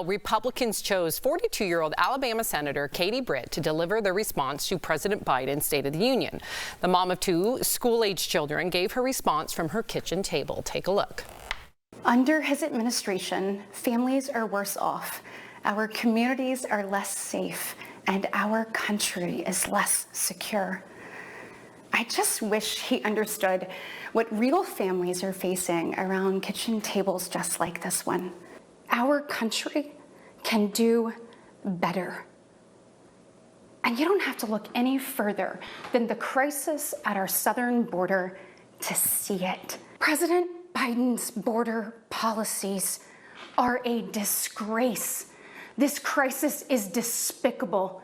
Republicans chose 42-year-old Alabama Senator Katie Britt to deliver the response to President Biden's State of the Union. The mom of two school-aged children gave her response from her kitchen table. Take a look. Under his administration, families are worse off, our communities are less safe, and our country is less secure. I just wish he understood what real families are facing around kitchen tables just like this one. Our country can do better. And you don't have to look any further than the crisis at our southern border to see it. President Biden's border policies are a disgrace. This crisis is despicable.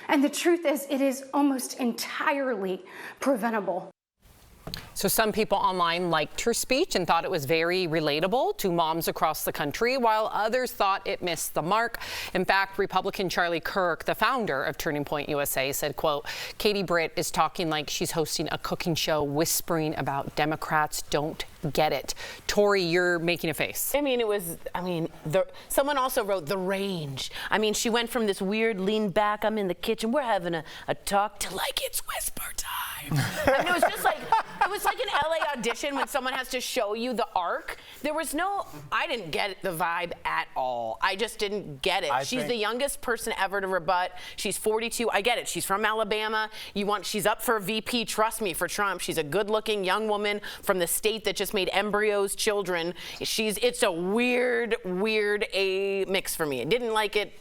And the truth is, it is almost entirely preventable. So some people online liked her speech and thought it was very relatable to moms across the country, while others thought it missed the mark. In fact, Republican Charlie Kirk, the founder of Turning Point USA, said, quote, Katie Britt is talking like she's hosting a cooking show, whispering about Democrats don't get it. Tori, you're making a face. Someone also wrote the range. She went from this weird lean back, I'm in the kitchen, we're having a talk, to like it's whisper time. It was just like, it was like an LA audition when someone has to show you the arc. I didn't get the vibe at all. I just didn't get it. She's the youngest person ever to rebut. She's 42. I get it. She's from Alabama. she's up for VP, trust me, for Trump. She's a good-looking young woman from the state that just made embryos children. It's a weird A mix for me. I didn't like it.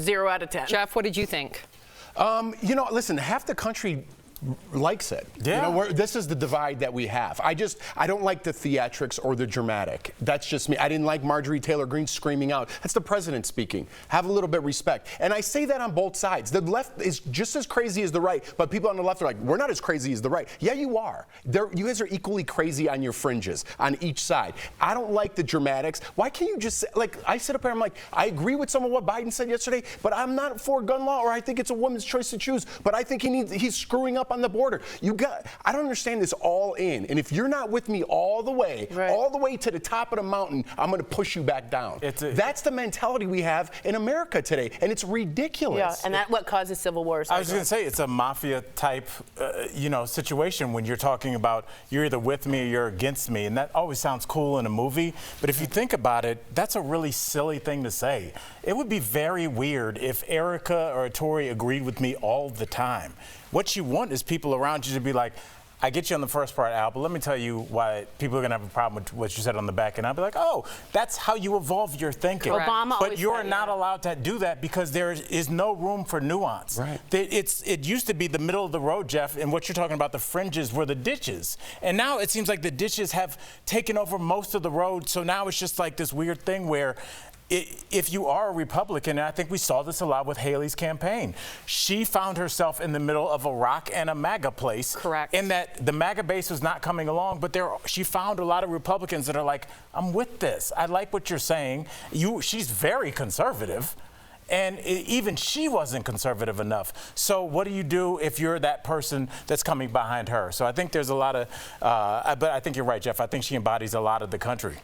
0 out of 10. Jeff, what did you think? Listen, half the country likes it. Yeah. This is the divide that we have. I don't like the theatrics or the dramatic. That's just me. I didn't like Marjorie Taylor Greene screaming out. That's the president speaking. Have a little bit of respect. And I say that on both sides. The left is just as crazy as the right, but people on the left are like, we're not as crazy as the right. Yeah, you are. You guys are equally crazy on your fringes, on each side. I don't like the dramatics. Why can't you just say, like, I sit up here, I'm like, I agree with some of what Biden said yesterday, but I'm not for gun law, or I think it's a woman's choice to choose, but I think he's screwing up on the border. I don't understand this all in. And if you're not with me all the way to the top of the mountain, I'm going to push you back down. That's the mentality we have in America today, and it's ridiculous. Yeah, and that's what causes civil wars. I was going to say, it's a mafia type, situation when you're talking about you're either with me or you're against me, and that always sounds cool in a movie. But if you think about it, that's a really silly thing to say. It would be very weird if Erica or Tori agreed with me all the time. What you want is people around you to be like, I get you on the first part, Al, but let me tell you why people are going to have a problem with what you said on the back. And I'll be like, oh, that's how you evolve your thinking. But you're not allowed to do that because there is no room for nuance. Right. It used to be the middle of the road, Jeff, and what you're talking about, the fringes were the ditches. And now it seems like the ditches have taken over most of the road. So now it's just like this weird thing where if you are a Republican, and I think we saw this a lot with Haley's campaign, she found herself in the middle of a rock and a MAGA place. Correct. In that the MAGA base was not coming along, but she found a lot of Republicans that are like, I'm with this. I like what you're saying. She's very conservative. And even she wasn't conservative enough. So what do you do if you're that person that's coming behind her? So I think there's a lot of, but I think you're right, Jeff. I think she embodies a lot of the country.